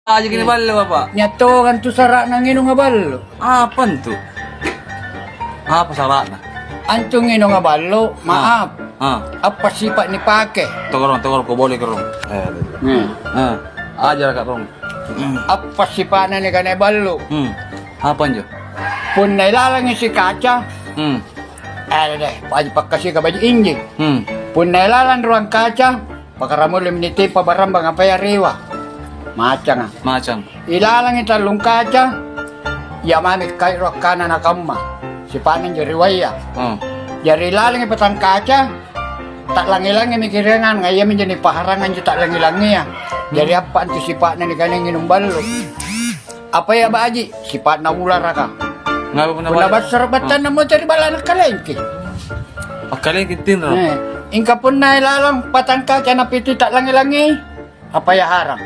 Aja gini balo bapak. Nyato kan tu sarak nang ino nga balo. Apa tuh? Apa salahnya? Antung ino nga balo, maaf. Ah, Apa sifat ni pake? togor ko boleh kerong. Ajar kak rong. Apa sifatnya ni kanay balo? Apa aja? Pun nailalang si kaca. Deh, pagi pakasi ka baju injing. Pun nailalang ruang kaca. Pagkaramo liminiti pa barambang apa ya riwa. Macang ah. Macam. Ilalang italong kaca. Yamami kay ruang kanan na kama. Sipanan jari waya. Jari lalang ipatang kaca. Tak langi-langi mikirangan ngayon jadi paharangan juga tak langi-langi ya. Jadi apa antu sifat na ni kanang inum balo? Apa ya Ba Haji? Sifat na ular ka. Ngapa pun Puna basarbatan na mo cari bala na kalengke. Kalian kitin ro. Ingka pun na ilalang patang kaca na piti tak langi-langi. Apa ya harang?